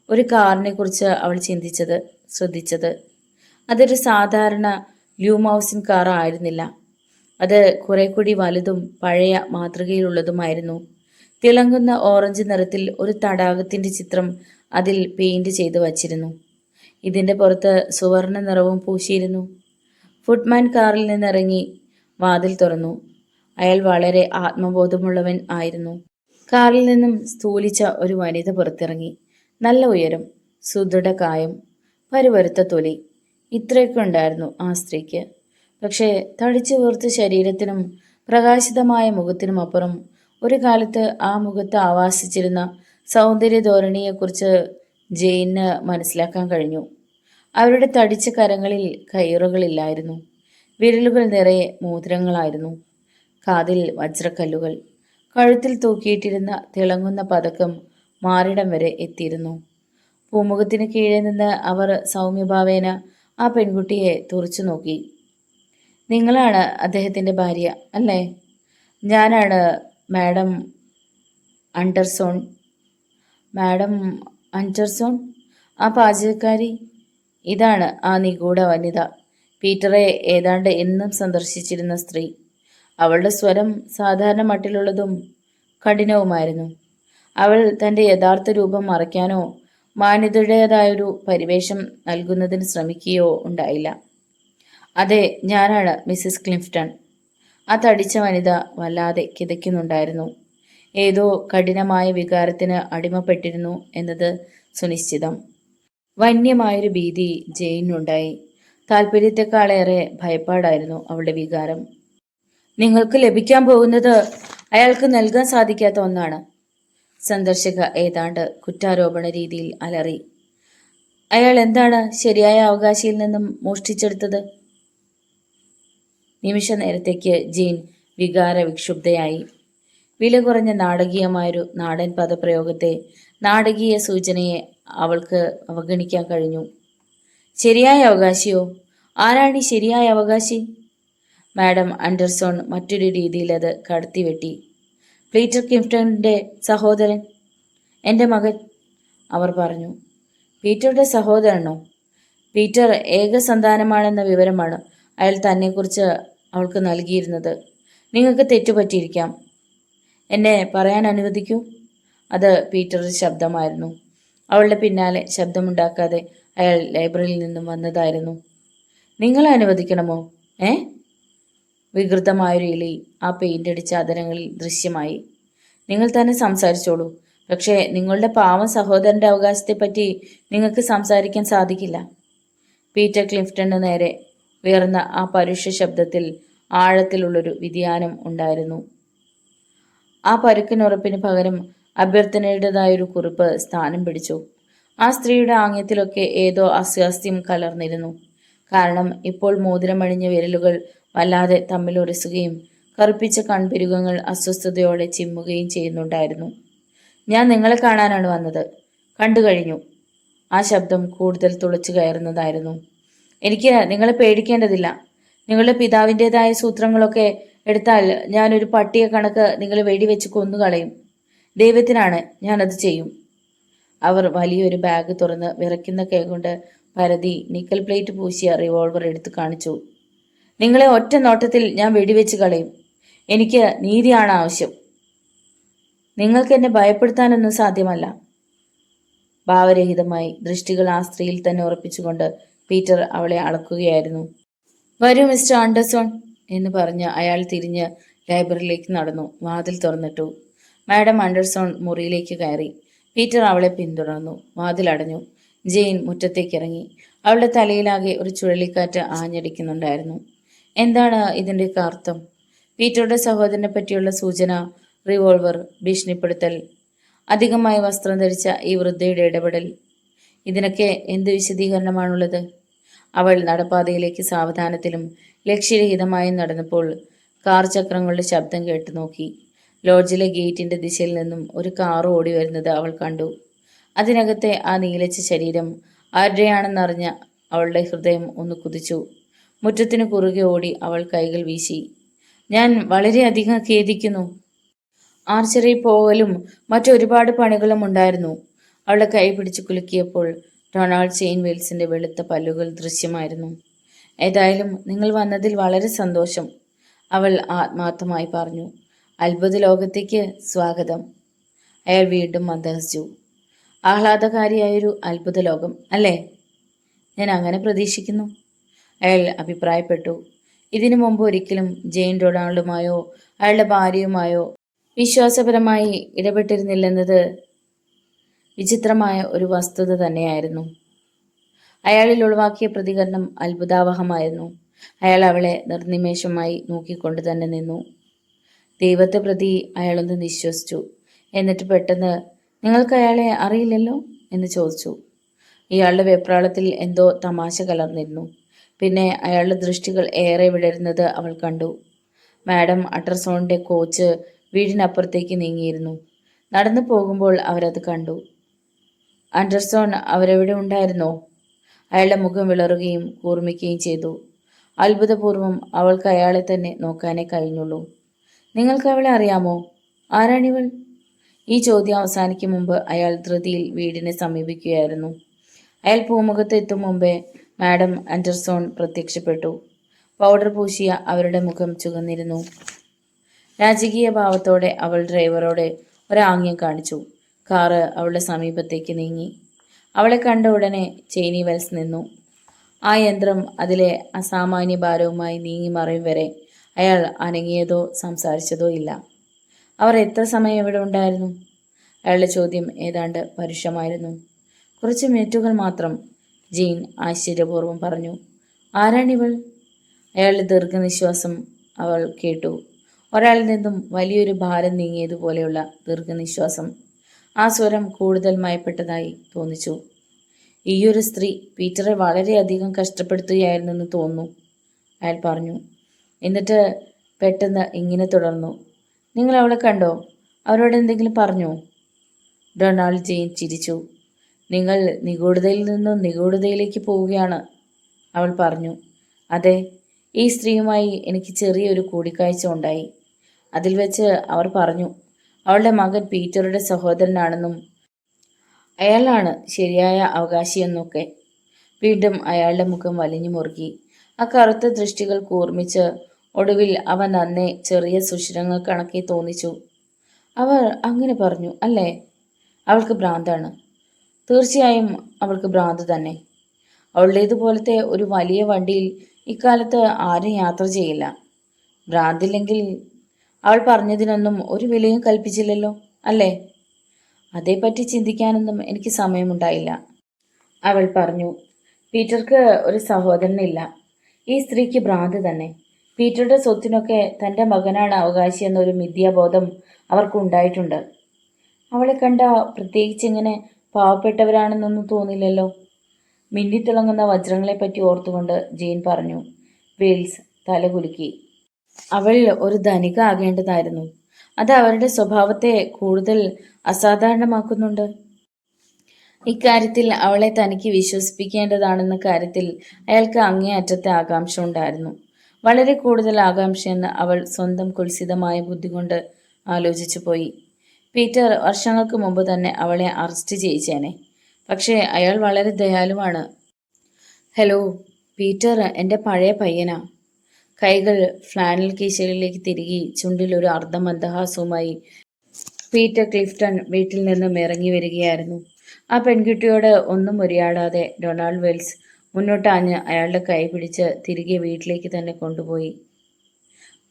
ഒരു കാറിനെക്കുറിച്ച് അവൾ ശ്രദ്ധിച്ചത്. അതൊരു സാധാരണ ല്യൂമൗസിൻ കാർ ആയിരുന്നില്ല. അത് കുറെ കൂടി വലുതും പഴയ മാതൃകയിലുള്ളതുമായിരുന്നു. തിളങ്ങുന്ന ഓറഞ്ച് നിറത്തിൽ ഒരു തടാകത്തിൻ്റെ ചിത്രം അതിൽ പെയിന്റ് ചെയ്ത് വച്ചിരുന്നു. ഇതിൻ്റെ പുറത്ത് സുവർണ നിറവും പൂശിയിരുന്നു. ഫുട്മാൻ കാറിൽ നിന്നിറങ്ങി വാതിൽ തുറന്നു. അയാൾ വളരെ ആത്മബോധമുള്ളവൻ ആയിരുന്നു. കാറിൽ നിന്നും സ്ഥൂലിച്ച ഒരു വനിത പുറത്തിറങ്ങി. നല്ല ഉയരം, സുദൃഢകായം, പരുപരുത്ത തൊലി, ഇത്രയൊക്കെ ഉണ്ടായിരുന്നു ആ സ്ത്രീക്ക്. പക്ഷേ തടിച്ചു വീർത്ത ശരീരത്തിനും പ്രകാശിതമായ മുഖത്തിനുമപ്പുറം ഒരു കാലത്ത് ആ മുഖത്ത് ആവാസിച്ചിരുന്ന സൗന്ദര്യ ധോരണിയെക്കുറിച്ച് ജെയിന് മനസ്സിലാക്കാൻ കഴിഞ്ഞു. അവരുടെ തടിച്ച കരങ്ങളിൽ കയറുകളില്ലായിരുന്നു. വിരലുകൾ നിറയെ മോതിരങ്ങളായിരുന്നു. കാതിൽ വജ്രക്കല്ലുകൾ. കഴുത്തിൽ തൂക്കിയിട്ടിരുന്ന തിളങ്ങുന്ന പതക്കം മാറിടം വരെ എത്തിയിരുന്നു. പൂമുഖത്തിന് കീഴെ നിന്ന് അവർ സൗമ്യഭാവേന ആ പെൺകുട്ടിയെ തുറച്ചു നോക്കി. നിങ്ങളാണ് അദ്ദേഹത്തിൻ്റെ ഭാര്യ, അല്ലേ? ഞാനാണ് മാഡം അണ്ടർസോൺ. മാഡം അണ്ടർസോൺ, ആ പാചകക്കാരി. ഇതാണ് ആ നിഗൂഢ വനിത, പീറ്ററെ ഏതാണ്ട് എന്നും സന്ദർശിച്ചിരുന്ന സ്ത്രീ. അവളുടെ സ്വരം സാധാരണ മട്ടിലുള്ളതും കഠിനവുമായിരുന്നു. അവൾ തൻ്റെ യഥാർത്ഥ രൂപം മറയ്ക്കാനോ മാന്യതയുടേതായൊരു പരിവേഷം നൽകുന്നതിന് ശ്രമിക്കുകയോ ഉണ്ടായില്ല. അതെ, ഞാനാണ് മിസ്സിസ് ക്ലിഫ്റ്റൺ. ആ തടിച്ച വനിത വല്ലാതെ കിതയ്ക്കുന്നുണ്ടായിരുന്നു. ഏതോ കഠിനമായ വികാരത്തിന് അടിമപ്പെട്ടിരുന്നു എന്നത് സുനിശ്ചിതം. വന്യമായൊരു ഭീതി ജെയിനുണ്ടായി. താല്പര്യത്തെക്കാളേറെ ഭയപ്പാടായിരുന്നു അവളുടെ വികാരം. നിങ്ങൾക്ക് ലഭിക്കാൻ പോകുന്നത് അയാൾക്ക് നൽകാൻ സാധിക്കാത്ത ഒന്നാണ്. സന്ദർശക ഏതാണ്ട് കുറ്റാരോപണ രീതിയിൽ അലറി. അയാൾ എന്താണ് ശരിയായ അവകാശിയിൽ നിന്നും മോഷ്ടിച്ചെടുത്തത്? നിമിഷ നേരത്തേക്ക് ജെയിൻ വികാരവിക്ഷുബ്ധയായി. വില കുറഞ്ഞ നാടകീയമായൊരു നാടൻ പദപ്രയോഗത്തെ, നാടകീയ സൂചനയെ അവൾക്ക് അവഗണിക്കാൻ കഴിഞ്ഞു. ശരിയായ അവകാശിയോ? ആരാണ് ഈ ശരിയായ അവകാശി? മാഡം ആൻഡർസൺ മറ്റൊരു രീതിയിൽ അത് കടത്തിവെട്ടി. പീറ്റർ ക്ലിഫ്റ്റണിൻ്റെ സഹോദരൻ, എൻ്റെ മകൻ, അവർ പറഞ്ഞു. പീറ്ററുടെ സഹോദരനോ? പീറ്റർ ഏകസന്താനമാണെന്ന വിവരമാണ് അയാൾ തന്നെക്കുറിച്ച് അവൾക്ക് നൽകിയിരുന്നത്. നിങ്ങൾക്ക് തെറ്റുപറ്റിയിരിക്കാം. എന്നെ പറയാൻ അനുവദിക്കൂ. അത് പീറ്ററുടെ ശബ്ദമായിരുന്നു. അവളുടെ പിന്നാലെ ശബ്ദമുണ്ടാക്കാതെ അയാൾ ലൈബ്രറിയിൽ നിന്നും വന്നതായിരുന്നു. നിങ്ങളെ അനുവദിക്കണമോ? വികൃതമായൊരു ഇളി ആ പെയിൻ്റടിച്ച അതരങ്ങളിൽ ദൃശ്യമായി. നിങ്ങൾ തന്നെ സംസാരിച്ചോളൂ. പക്ഷേ നിങ്ങളുടെ പാവം സഹോദരൻ്റെ അവകാശത്തെപ്പറ്റി നിങ്ങൾക്ക് സംസാരിക്കാൻ സാധിക്കില്ല. പീറ്റർ ക്ലിഫ്റ്റന് നേരെ ഉയർന്ന ആ പരുഷ ശബ്ദത്തിൽ ആഴത്തിലുള്ളൊരു വ്യതിയാനം ഉണ്ടായിരുന്നു. ആ പരുക്കനുറപ്പിന് പകരം അഭ്യർത്ഥനയുടേതായൊരു കുറിപ്പ് സ്ഥാനം പിടിച്ചു. ആ സ്ത്രീയുടെ ആംഗ്യത്തിലൊക്കെ ഏതോ അസ്വാസ്ഥ്യം കലർന്നിരുന്നു. കാരണം ഇപ്പോൾ മോതിരമണിഞ്ഞ വിരലുകൾ വല്ലാതെ തമ്മിലുരസുകയും കറുപ്പിച്ച കൺപിരുകങ്ങൾ അസ്വസ്ഥതയോടെ ചിമ്മുകയും ചെയ്യുന്നുണ്ടായിരുന്നു. ഞാൻ നിങ്ങളെ കാണാനാണ് വന്നത്. കണ്ടു കഴിഞ്ഞു. ആ ശബ്ദം കൂടുതൽ തുളച്ചു കയറുന്നതായിരുന്നു. എനിക്ക് നിങ്ങളെ പേടിക്കേണ്ടതില്ല. നിങ്ങളുടെ പിതാവിൻ്റെതായ സൂത്രങ്ങളൊക്കെ എടുത്താൽ ഞാനൊരു പട്ടിയെ കണക്ക് നിങ്ങളെ വെടിവെച്ച് കൊന്നുകളയും. ദൈവത്തിനാണ് ഞാനത് ചെയ്യും. അവർ വലിയൊരു ബാഗ് തുറന്ന് വിറയ്ക്കുന്ന കൈകൊണ്ട് പരതി നിക്കൽ പ്ലേറ്റ് പൂശിയ റിവോൾവർ എടുത്തു കാണിച്ചു. നിങ്ങളെ ഒറ്റ നോട്ടത്തിൽ ഞാൻ വെടിവെച്ച് കളയും. എനിക്ക് നീതിയാണ് ആവശ്യം. നിങ്ങൾക്ക് എന്നെ ഭയപ്പെടുത്താനൊന്നും സാധ്യമല്ല. ഭാവരഹിതമായി ദൃഷ്ടികൾ ആ സ്ത്രീയിൽ തന്നെ ഉറപ്പിച്ചുകൊണ്ട് പീറ്റർ അവളെ അളക്കുകയായിരുന്നു. വരൂ മിസ്റ്റർ ആൻഡർസൺ എന്ന് പറഞ്ഞ് അയാൾ തിരിഞ്ഞ് ലൈബ്രറിയിലേക്ക് നടന്നു. വാതിൽ തുറന്നിട്ടു. മാഡം ആൻഡർസൺ മുറിയിലേക്ക് കയറി. പീറ്റർ അവളെ പിന്തുടർന്നു. വാതിലടഞ്ഞു. ജെയിൻ മുറ്റത്തേക്കിറങ്ങി. അവളുടെ തലയിലാകെ ഒരു ചുഴലിക്കാറ്റ് ആഞ്ഞടിക്കുന്നുണ്ടായിരുന്നു. എന്താണ് ഇതിൻ്റെയൊക്കെ അർത്ഥം? പീറ്ററുടെ സഹോദരനെ പറ്റിയുള്ള സൂചന, റിവോൾവർ, ഭീഷണിപ്പെടുത്തൽ, അധികമായി വസ്ത്രം ധരിച്ച ഈ വൃദ്ധയുടെ ഇടപെടൽ, ഇതിനൊക്കെ എന്ത് വിശദീകരണമാണുള്ളത്? അവൾ നടപ്പാതയിലേക്ക് സാവധാനത്തിലും ലക്ഷ്യരഹിതമായും നടന്നപ്പോൾ കാർ ചക്രങ്ങളുടെ ശബ്ദം കേട്ടു നോക്കി. ലോഡ്ജിലെ ഗേറ്റിന്റെ ദിശയിൽ നിന്നും ഒരു കാർ ഓടി വരുന്നത് അവൾ കണ്ടു. അതിനകത്തെ ആ നീലച്ച ശരീരം ആരുടെയാണെന്നറിഞ്ഞ അവളുടെ ഹൃദയം ഒന്ന് കുതിച്ചു. മുറ്റത്തിനു കുറുകെ ഓടി അവൾ കൈകൾ വീശി. ഞാൻ വളരെയധികം ഖേദിക്കുന്നു. ആർച്ചറി പോകലും മറ്റൊരുപാട് പണികളും ഉണ്ടായിരുന്നു. അവളുടെ കൈ പിടിച്ചു കുലുക്കിയപ്പോൾ ഡൊണാൾഡ് ചെയിൻ വെയിൽസിന്റെ വെളുത്ത പല്ലുകൾ ദൃശ്യമായിരുന്നു. ഏതായാലും നിങ്ങൾ വന്നതിൽ വളരെ സന്തോഷം, അവൾ ആത്മാർത്ഥമായി പറഞ്ഞു. അത്ഭുത ലോകത്തേക്ക് സ്വാഗതം. അയാൾ വീണ്ടും മന്ദഹസിച്ചു. ആഹ്ലാദകാരിയായൊരു അത്ഭുത ലോകം അല്ലേ? ഞാൻ അങ്ങനെ പ്രതീക്ഷിക്കുന്നു, അയാൾ അഭിപ്രായപ്പെട്ടു. ഇതിനു മുമ്പ് ഒരിക്കലും ജെയിൻ ഡൊണാൾഡുമായോ അയാളുടെ ഭാര്യയുമായോ വിശ്വാസപരമായി ഇടപെട്ടിരുന്നില്ലെന്നത് വിചിത്രമായ ഒരു വസ്തുത തന്നെയായിരുന്നു. അയാളിൽ ഒഴിവാക്കിയ പ്രതികരണം അത്ഭുതാവഹമായിരുന്നു. അയാൾ അവളെ നിർനിമേഷമായി നോക്കിക്കൊണ്ട് തന്നെ നിന്നു. ദൈവത്തെ പ്രതി അയാളൊന്ന് നിശ്വസിച്ചു. എന്നിട്ട് പെട്ടെന്ന്, നിങ്ങൾക്ക് അയാളെ അറിയില്ലല്ലോ എന്ന് ചോദിച്ചു. ഇയാളുടെ വെപ്രാളത്തിൽ എന്തോ തമാശ കലർന്നിരുന്നു. പിന്നെ അയാളുടെ ദൃഷ്ടികൾ ഏറെ വിടരുന്നത് അവൾ കണ്ടു. മാഡം അട്ടർസോണിന്റെ കോച്ച് വീടിനപ്പുറത്തേക്ക് നീങ്ങിയിരുന്നു. നടന്നു പോകുമ്പോൾ അവരത് കണ്ടു. ആൻഡർസൺ അവരെവിടെ ഉണ്ടായിരുന്നോ? അയാളുടെ മുഖം വിളറുകയും കൂർമ്മിക്കുകയും ചെയ്തു. അത്ഭുതപൂർവ്വം അവൾക്ക് അയാളെ തന്നെ നോക്കാനേ കഴിഞ്ഞുള്ളൂ. നിങ്ങൾക്ക് അവളെ അറിയാമോ? ആരാണിവൾ? ഈ ചോദ്യം അവസാനിക്കും മുമ്പ് അയാൾ ധൃതിയിൽ വീടിനെ സമീപിക്കുകയായിരുന്നു. അയാൾ പൂമുഖത്ത് എത്തും മുമ്പേ മാഡം ആൻഡർസൺ പ്രത്യക്ഷപ്പെട്ടു. പൗഡർ പൂശിയ അവരുടെ മുഖം ചുവന്നിരുന്നു. രാജകീയ ഭാവത്തോടെ അവൾ ഡ്രൈവറോട് ഒരാംഗ്യം കാണിച്ചു. കാറ് അവളുടെ സമീപത്തേക്ക് നീങ്ങി. അവളെ കണ്ട ഉടനെ ചെയിനി വെൽസ് നിന്നു. ആ യന്ത്രം അതിലെ അസാമാന്യ ഭാരവുമായി നീങ്ങി മറയും വരെ അയാൾ അനങ്ങിയതോ സംസാരിച്ചതോ ഇല്ല. അവർ എത്ര സമയം ഇവിടെ ഉണ്ടായിരുന്നു? അയാളുടെ ചോദ്യം ഏതാണ്ട് പരുഷമായിരുന്നു. കുറച്ച് മിനിറ്റുകൾ മാത്രം, ജീൻ ആശ്ചര്യപൂർവ്വം പറഞ്ഞു. ആരാണിവൾ? അയാളുടെ ദീർഘനിശ്വാസം അവൾ കേട്ടു. ഒരാളിൽ നിന്നും വലിയൊരു ഭാരം നീങ്ങിയതുപോലെയുള്ള ദീർഘനിശ്വാസം. ആ സ്വരം കൂടുതൽ മയപ്പെട്ടതായി തോന്നിച്ചു. ഈയൊരു സ്ത്രീ പീറ്ററെ വളരെയധികം കഷ്ടപ്പെടുത്തുകയായിരുന്നെന്ന് തോന്നുന്നു, അയാൾ പറഞ്ഞു. എന്നിട്ട് പെട്ടെന്ന് ഇങ്ങനെ തുടർന്നു. നിങ്ങൾ അവളെ കണ്ടോ? അവരോട് എന്തെങ്കിലും പറഞ്ഞോ? ഡൊണാൾഡ് ജെയിൻ ചിരിച്ചു. നിങ്ങൾ നിഗൂഢതയിൽ നിന്നും നിഗൂഢതയിലേക്ക് പോവുകയാണ്, അവൾ പറഞ്ഞു. അതെ, ഈ സ്ത്രീയുമായി എനിക്ക് ചെറിയൊരു കൂടിക്കാഴ്ച ഉണ്ടായി. അതിൽ വെച്ച് അവർ പറഞ്ഞു അവളുടെ മകൻ പീറ്ററുടെ സഹോദരനാണെന്നും അയാളാണ് ശരിയായ അവകാശിയെന്നൊക്കെ. വീണ്ടും അയാളുടെ മുഖം വലിഞ്ഞു മുറുകി. ആ കറുത്ത ദൃഷ്ടികൾ കൂർമ്മിച്ച് ഒടുവിൽ അവ നന്നേ ചെറിയ സുഷിരങ്ങൾ കണക്കെ തോന്നിച്ചു. അവർ അങ്ങനെ പറഞ്ഞു അല്ലേ? അവൾക്ക് ഭ്രാന്താണ്. തീർച്ചയായും അവൾക്ക് ഭ്രാന്ത് തന്നെ. അവളുടേതുപോലത്തെ ഒരു വലിയ വണ്ടിയിൽ ഇക്കാലത്ത് ആരും യാത്ര ചെയ്യില്ല. ഭ്രാന്തില്ലെങ്കിൽ അവൾ പറഞ്ഞതിനൊന്നും ഒരു വിലയും കൽപ്പിച്ചില്ലല്ലോ, അല്ലേ? അതേപ്പറ്റി ചിന്തിക്കാനൊന്നും എനിക്ക് സമയമുണ്ടായില്ല, അവൾ പറഞ്ഞു. പീറ്റർക്ക് ഒരു സഹോദരനില്ല. ഈ സ്ത്രീക്ക് ഭ്രാന്ത് തന്നെ. പീറ്ററുടെ സ്വത്തിനൊക്കെ തൻ്റെ മകനാണ് അവകാശി എന്നൊരു മിഥ്യാബോധം അവർക്കുണ്ടായിട്ടുണ്ട്. അവളെ കണ്ട പ്രത്യേകിച്ച് ഇങ്ങനെ പാവപ്പെട്ടവരാണെന്നൊന്നും തോന്നില്ലല്ലോ. മിന്നിത്തിളങ്ങുന്ന വജ്രങ്ങളെപ്പറ്റി ഓർത്തുകൊണ്ട് ജെയിൻ പറഞ്ഞു. വെയിൽസ് തലകുലുക്കി. അവൾ ഒരു ധനിക ആകേണ്ടതായിരുന്നു. അത് അവരുടെ സ്വഭാവത്തെ കൂടുതൽ അസാധാരണമാക്കുന്നുണ്ട്. ഇക്കാര്യത്തിൽ അവളെ തനിക്ക് വിശ്വസിപ്പിക്കേണ്ടതാണെന്ന കാര്യത്തിൽ അയാൾക്ക് അങ്ങേയറ്റത്തെ ആകാംക്ഷ ഉണ്ടായിരുന്നു. വളരെ കൂടുതൽ ആകാംക്ഷയെന്ന് അവൾ സ്വന്തം കുൽസിതമായ ബുദ്ധി കൊണ്ട് ആലോചിച്ചു പോയി. പീറ്റർ വർഷങ്ങൾക്ക് മുമ്പ് തന്നെ അവളെ അറസ്റ്റ് ചെയ്യിച്ചേനെ. പക്ഷേ അയാൾ വളരെ ദയാലുവാണ്. ഹലോ, പീറ്റർ എൻ്റെ പഴയ പയ്യനാ. കൈകൾ ഫ്ലാനൽ കീശകളിലേക്ക് തിരുകി ചുണ്ടിൽ ഒരു അർദ്ധമന്ദഹാസവുമായി പീറ്റർ ക്ലിഫ്റ്റൺ വീട്ടിൽ നിന്നും ഇറങ്ങി വരികയായിരുന്നു. ആ പെൺകുട്ടിയോട് ഒന്നും ഉരിയാടാതെ ഡൊണാൾഡ് വെൽസ് മുന്നോട്ടാഞ്ഞ് അയാളുടെ കൈ പിടിച്ച് തിരികെ വീട്ടിലേക്ക് തന്നെ കൊണ്ടുപോയി.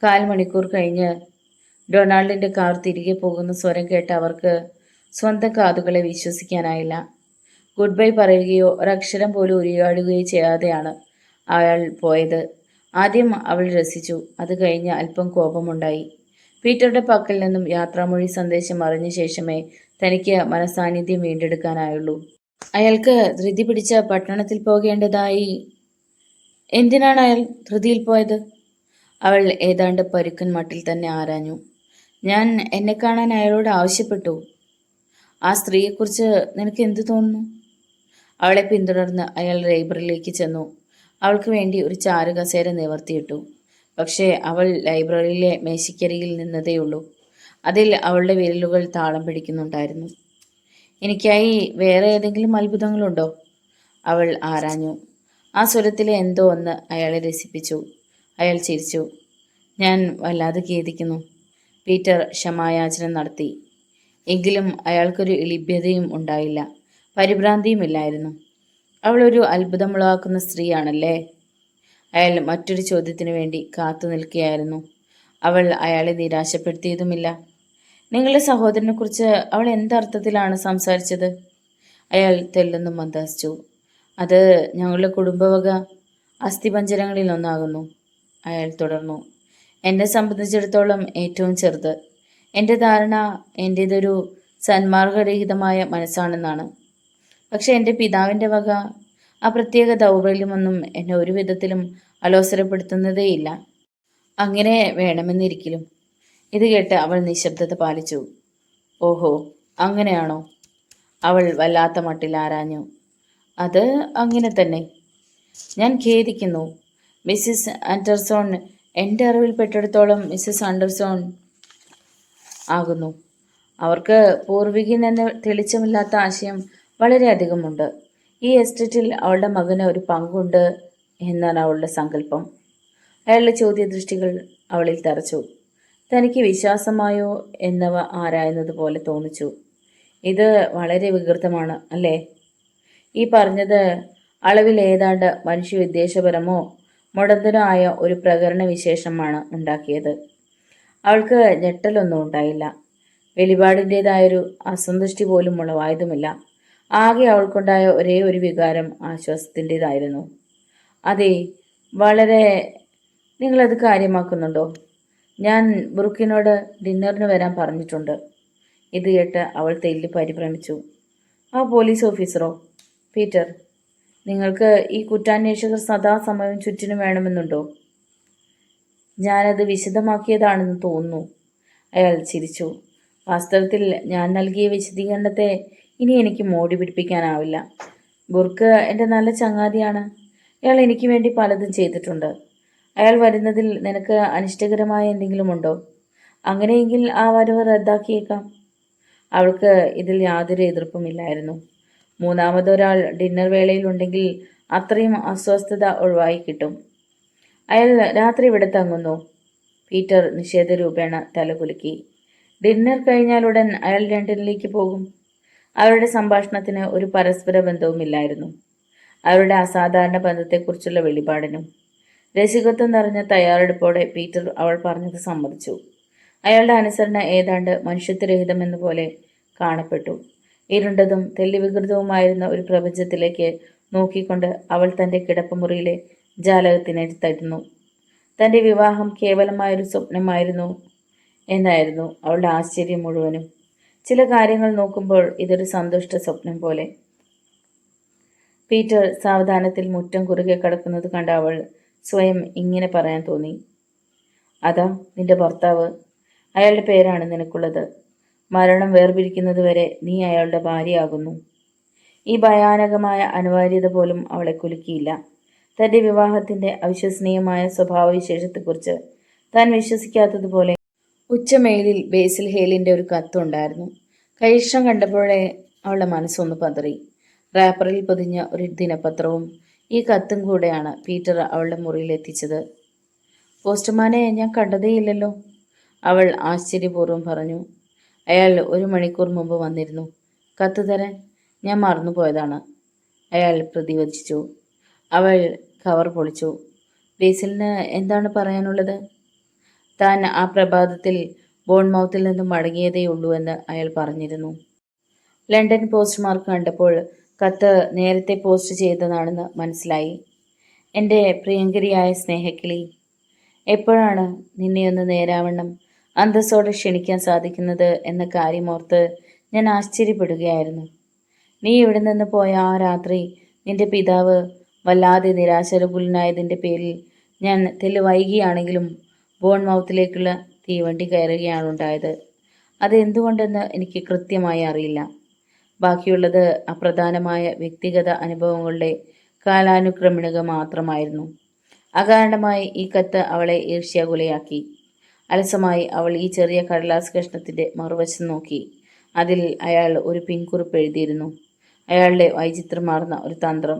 4 മണിക്കൂർ കഴിഞ്ഞ് ഡൊണാൾഡിൻ്റെ കാർ തിരികെ പോകുന്ന സ്വരം കേട്ട് അവർക്ക് സ്വന്തം കാതുകളെ വിശ്വസിക്കാനായില്ല. ഗുഡ് ബൈ പറയുകയോ ഒരക്ഷരം പോലും ഉരിയാടുകയോ ചെയ്യാതെയാണ് അയാൾ പോയത്. ആദ്യം അവൾ രസിച്ചു. അത് കഴിഞ്ഞ് അല്പം കോപമുണ്ടായി. പീറ്ററുടെ പക്കൽ നിന്നും യാത്രാമൊഴി സന്ദേശം അറിഞ്ഞ ശേഷമേ തനിക്ക് മനസാന്നിധ്യം വീണ്ടെടുക്കാനായുള്ളൂ. അയാൾക്ക് ധൃതി പിടിച്ച പട്ടണത്തിൽ പോകേണ്ടതായി. എന്തിനാണ് അയാൾ ധൃതിയിൽ പോയത്? അവൾ ഏതാണ്ട് പരുക്കൻ മട്ടിൽ തന്നെ ആരാഞ്ഞു. ഞാൻ എന്നെ കാണാൻ അയാളോട് ആവശ്യപ്പെട്ടു. ആ സ്ത്രീയെക്കുറിച്ച് നിനക്ക് എന്തു തോന്നുന്നു? അവളെ പിന്തുടർന്ന് അയാൾ ലൈബ്രറിയിലേക്ക് ചെന്നു. അവൾക്ക് വേണ്ടി ഒരു ചാരുകസേര നിവർത്തിയിട്ടു. പക്ഷേ അവൾ ലൈബ്രറിയിലെ മേശയ്ക്കരികിൽ നിന്നതേയുള്ളൂ. അതിൽ അവളുടെ വിരലുകൾ താളം പിടിക്കുന്നുണ്ടായിരുന്നു. എനിക്കായി വേറെ ഏതെങ്കിലും അത്ഭുതങ്ങളുണ്ടോ? അവൾ ആരാഞ്ഞു. ആ സ്വരത്തിലെ എന്തോ ഒന്ന് അയാളെ രസിപ്പിച്ചു. അയാൾ ചിരിച്ചു. ഞാൻ വല്ലാതെ ഖേദിക്കുന്നു. പീറ്റർ ക്ഷമായാചന നടത്തി. എങ്കിലും അയാൾക്കൊരു ലഭ്യതയും ഉണ്ടായില്ല, പരിഭ്രാന്തിയുമില്ലായിരുന്നു. അവളൊരു അത്ഭുതമുളവാക്കുന്ന സ്ത്രീയാണല്ലേ? അയാൾ മറ്റൊരു ചോദ്യത്തിനു വേണ്ടി കാത്തു നിൽക്കുകയായിരുന്നു. അവൾ അയാളെ നിരാശപ്പെടുത്തിയതുമില്ല. നിങ്ങളുടെ സഹോദരനെക്കുറിച്ച് അവൾ എന്തർത്ഥത്തിലാണ് സംസാരിച്ചത്? അയാൾ തെല്ലൊന്നും മന്ദഹസിച്ചു. അത് ഞങ്ങളുടെ കുടുംബവക അസ്ഥിപഞ്ജരങ്ങളിൽ ഒന്നാകുന്നു. അയാൾ തുടർന്നു. എന്നെ സംബന്ധിച്ചിടത്തോളം ഏറ്റവും ചെറുത്. എൻ്റെ ധാരണ എൻ്റേതൊരു സന്മാർഗരഹിതമായ മനസ്സാണെന്നാണ്. പക്ഷെ എൻ്റെ പിതാവിൻ്റെ വക ആ പ്രത്യേക ദൗർബല്യമൊന്നും എന്നെ ഒരു വിധത്തിലും അലോസരപ്പെടുത്തുന്നതേയില്ല. അങ്ങനെ വേണമെന്നിരിക്കലും. ഇത് കേട്ട് അവൾ നിശബ്ദത പാലിച്ചു. ഓഹോ, അങ്ങനെയാണോ? അവൾ വല്ലാത്ത മട്ടിൽ ആരാഞ്ഞു. അത് അങ്ങനെ തന്നെ. ഞാൻ ഖേദിക്കുന്നു. മിസ്സിസ് ആൻഡർസോൺ എൻ്റെ അറിവിൽപ്പെട്ടിടത്തോളം മിസ്സിസ് ആൻഡർസോൺ ആകുന്നു. അവർക്ക് പൂർവികൻ എന്ന തെളിച്ചമില്ലാത്ത ആശയം വളരെയധികമുണ്ട്. ഈ എസ്റ്റേറ്റിൽ അവളുടെ മകന് ഒരു പങ്കുണ്ട് എന്നാണ് അവളുടെ സങ്കല്പം. അയാളുടെ ചോദ്യദൃഷ്ടികൾ അവളിൽ തറച്ചു. തനിക്ക് വിശ്വാസമായോ എന്നവ ആരായുന്നത് പോലെ തോന്നിച്ചു. ഇത് വളരെ വികൃതമാണ് അല്ലേ? ഈ പറഞ്ഞത് അളവിൽ ഏതാണ്ട് മനുഷ്യവിദ്വേഷപരമോ മുടന്തനോ ആയ ഒരു പ്രകരണ വിശേഷമാണ് ഉണ്ടാക്കിയത്. അവൾക്ക് ഞെട്ടലൊന്നും ഉണ്ടായില്ല. വെളിപാടിൻ്റെതായൊരു അസന്തുഷ്ടി പോലും ഉളവായതുമില്ല. ആകെ അവൾക്കുണ്ടായ ഒരേ ഒരു വികാരം ആശ്വാസത്തിൻ്റെതായിരുന്നു. അതെ, വളരെ. നിങ്ങളത് കാര്യമാക്കുന്നുണ്ടോ? ഞാൻ ബ്രൂക്കിനോട് ഡിന്നറിന് വരാൻ പറഞ്ഞിട്ടുണ്ട്. ഇത് കേട്ട് അവൾ തെല്ലി പരിഭ്രമിച്ചു. ആ പോലീസ് ഓഫീസറോ? പീറ്റർ, നിങ്ങൾക്ക് ഈ കുറ്റാന്വേഷകർ സദാസമയം ചുറ്റിനും വേണമെന്നുണ്ടോ? ഞാനത് വിശദമാക്കിയതാണെന്ന് തോന്നുന്നു. അയാൾ ചിരിച്ചു. വാസ്തവത്തിൽ ഞാൻ നൽകിയ വിശദീകരണത്തെ ഇനി എനിക്ക് മോടി പിടിപ്പിക്കാനാവില്ല. ബുർക്ക് എൻ്റെ നല്ല ചങ്ങാതിയാണ്. അയാൾ എനിക്ക് വേണ്ടി പലതും ചെയ്തിട്ടുണ്ട്. അയാൾ വരുന്നതിൽ നിനക്ക് അനിഷ്ടകരമായ എന്തെങ്കിലും ഉണ്ടോ? അങ്ങനെയെങ്കിൽ ആ വരവ് റദ്ദാക്കിയേക്കാം. അവൾക്ക് ഇതിൽ യാതൊരു എതിർപ്പുമില്ലായിരുന്നു. മൂന്നാമതൊരാൾ ഡിന്നർ വേളയിലുണ്ടെങ്കിൽ അത്രയും അസ്വസ്ഥത ഒഴിവായി കിട്ടും. അയാൾ രാത്രി ഇവിടെ തങ്ങുന്നു. പീറ്റർ നിഷേധരൂപേണ തലകുലുക്കി. ഡിന്നർ കഴിഞ്ഞാലുടൻ അയാൾ ലണ്ടനിലേക്ക് പോകും. അവരുടെ സംഭാഷണത്തിന് ഒരു പരസ്പര ബന്ധവുമില്ലായിരുന്നു. അവരുടെ അസാധാരണ ബന്ധത്തെക്കുറിച്ചുള്ള വെളിപാടിനും. രസികത്വം നിറഞ്ഞ തയ്യാറെടുപ്പോടെ പീറ്റർ അവൾ പറഞ്ഞത് സമ്മതിച്ചു. അയാളുടെ അനുസരണ ഏതാണ്ട് മനുഷ്യത്വരഹിതമെന്നപോലെ കാണപ്പെട്ടു. ഇരുണ്ടതും തെല്ലുവികൃതവുമായിരുന്ന ഒരു പ്രപഞ്ചത്തിലേക്ക് നോക്കിക്കൊണ്ട് അവൾ തൻ്റെ കിടപ്പുമുറിയിലെ ജാലകത്തിനടുത്തായിരുന്നു. തൻ്റെ വിവാഹം കേവലമായൊരു സ്വപ്നമായിരുന്നു എന്നായിരുന്നു അവളുടെ ആശ്ചര്യം മുഴുവനും. ചില കാര്യങ്ങൾ നോക്കുമ്പോൾ ഇതൊരു സന്തുഷ്ട സ്വപ്നം പോലെ. പീറ്റർ സാവധാനത്തിൽ മുറ്റം കുറുകെ കടക്കുന്നത് കണ്ട അവൾ സ്വയം ഇങ്ങനെ പറയാൻ തോന്നി. അതാ നിന്റെ ഭർത്താവ്. അയാളുടെ പേരാണ് നിനക്കുള്ളത്. മരണം വേർപിരിക്കുന്നതുവരെ നീ അയാളുടെ ഭാര്യയാകുന്നു. ഈ ഭയാനകമായ അനിവാര്യത പോലും അവളെ കുലുക്കിയില്ല. തന്റെ വിവാഹത്തിന്റെ അവിശ്വസനീയമായ സ്വഭാവവിശേഷത്തെക്കുറിച്ച് താൻ വിശ്വസിക്കാത്തതുപോലെ ഉച്ചമേലിൽ ബേസിൽ ഹേലിന്റെ ഒരു കത്തുണ്ടായിരുന്നു. കൈയിഷ്ടം കണ്ടപ്പോഴേ അവളുടെ മനസ്സൊന്ന് പതറി. റാപ്പറിൽ പൊതിഞ്ഞ ഒരു ദിനപത്രവും ഈ കത്തും കൂടെയാണ് പീറ്റർ അവളുടെ മുറിയിൽ എത്തിച്ചത്. പോസ്റ്റ്മാനെ ഞാൻ കണ്ടതേയില്ലല്ലോ, അവൾ ആശ്ചര്യപൂർവ്വം പറഞ്ഞു. അയാൾ 1 മണിക്കൂർ മുമ്പ് വന്നിരുന്നു. കത്ത് തരാൻ ഞാൻ മറന്നുപോയതാണ്, അയാൾ പ്രതിവചിച്ചു. അവൾ കവർ പൊളിച്ചു. ബേസിലിന് എന്താണ് പറയാനുള്ളത്? താൻ ആ പ്രഭാതത്തിൽ ബോൺമൗത്തിൽ നിന്ന് മടങ്ങിയതേയുള്ളൂ എന്ന് അയാൾ പറഞ്ഞിരുന്നു. ലണ്ടൻ പോസ്റ്റ് മാർക്ക് കണ്ടപ്പോൾ കത്ത് നേരത്തെ പോസ്റ്റ് ചെയ്തതാണെന്ന് മനസ്സിലായി. എൻ്റെ പ്രിയങ്കരിയായ സ്നേഹക്കിളി, എപ്പോഴാണ് നിന്നെയൊന്ന് നേരാവണ്ണം അന്തസ്സോടെ ക്ഷണിക്കാൻ സാധിക്കുന്നത് എന്ന കാര്യമോർത്ത് ഞാൻ ആശ്ചര്യപ്പെടുകയായിരുന്നു. നീ ഇവിടെ നിന്ന് പോയ ആ രാത്രി നിന്റെ പിതാവ് വല്ലാതെ നിരാശാകുലനായതിൻ്റെ പേരിൽ ഞാൻ വൈകിയാണെങ്കിലും ബോൺമൗത്തിലേക്കുള്ള തീവണ്ടി കയറുകയാണുണ്ടായത്. അതെന്തുകൊണ്ടെന്ന് എനിക്ക് കൃത്യമായി അറിയില്ല. ബാക്കിയുള്ളത് അപ്രധാനമായ വ്യക്തിഗത അനുഭവങ്ങളുടെ കാലാനുക്രമണിക മാത്രമായിരുന്നു. അകാരണമായി ഈ കത്ത് അവളെ ഈർഷ്യാകുലയാക്കി. അലസമായി അവൾ ഈ ചെറിയ കടലാസ് കഷ്ണത്തിൻ്റെ മറുവശം നോക്കി. അതിൽ അയാൾ ഒരു പിൻകുറിപ്പ് എഴുതിയിരുന്നു. അയാളുടെ വൈചിത്രമാർന്ന ഒരു തന്ത്രം.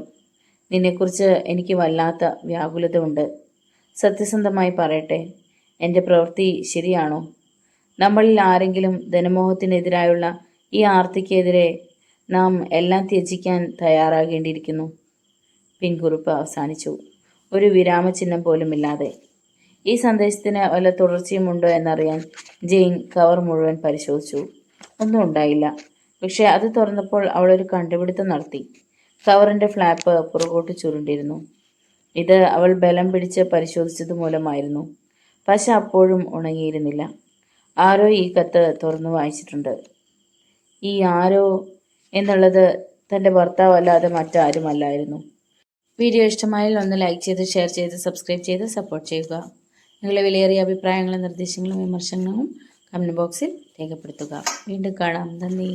നിന്നെക്കുറിച്ച് എനിക്ക് വല്ലാത്ത വ്യാകുലത ഉണ്ട്. സത്യസന്ധമായി പറയട്ടെ, എൻ്റെ പ്രവൃത്തി ശരിയാണോ? നമ്മളിൽ ആരെങ്കിലും ധനമോഹത്തിനെതിരായുള്ള ഈ ആർത്തിക്കെതിരെ നാം എല്ലാം ത്യജിക്കാൻ തയ്യാറാകേണ്ടിയിരിക്കുന്നു. പിൻകുറിപ്പ് അവസാനിച്ചു, ഒരു വിരാമചിഹ്നം പോലുമില്ലാതെ. ഈ സന്ദേശത്തിന് വല്ല തുടർച്ചയുമുണ്ടോ എന്നറിയാൻ ജെയിൻ കവർ മുഴുവൻ പരിശോധിച്ചു. ഒന്നും ഉണ്ടായില്ല. പക്ഷെ അത് തുറന്നപ്പോൾ അവളൊരു കണ്ടുപിടുത്തം നടത്തി. കവറിൻ്റെ ഫ്ലാപ്പ് പുറകോട്ട് ചുരുണ്ടിരുന്നു. ഇത് അവൾ ബലം പിടിച്ച് പരിശോധിച്ചത് മൂലമായിരുന്നു. പശ അപ്പോഴും ഉണങ്ങിയിരുന്നില്ല. ആരോ ഈ കത്ത് തുറന്നു വായിച്ചിട്ടുണ്ട്. ഈ ആരോ എന്നുള്ളത് തൻ്റെ ഭർത്താവല്ലാതെ മറ്റാരുമല്ലായിരുന്നു. വീഡിയോ ഇഷ്ടമായാൽ ഒന്ന് ലൈക്ക് ചെയ്ത്, ഷെയർ ചെയ്ത്, സബ്സ്ക്രൈബ് ചെയ്ത് സപ്പോർട്ട് ചെയ്യുക. നിങ്ങളുടെ വിലയേറിയ അഭിപ്രായങ്ങളും നിർദ്ദേശങ്ങളും വിമർശനങ്ങളും കമൻറ്റ് ബോക്സിൽ രേഖപ്പെടുത്തുക. വീണ്ടും കാണാം. നന്ദി.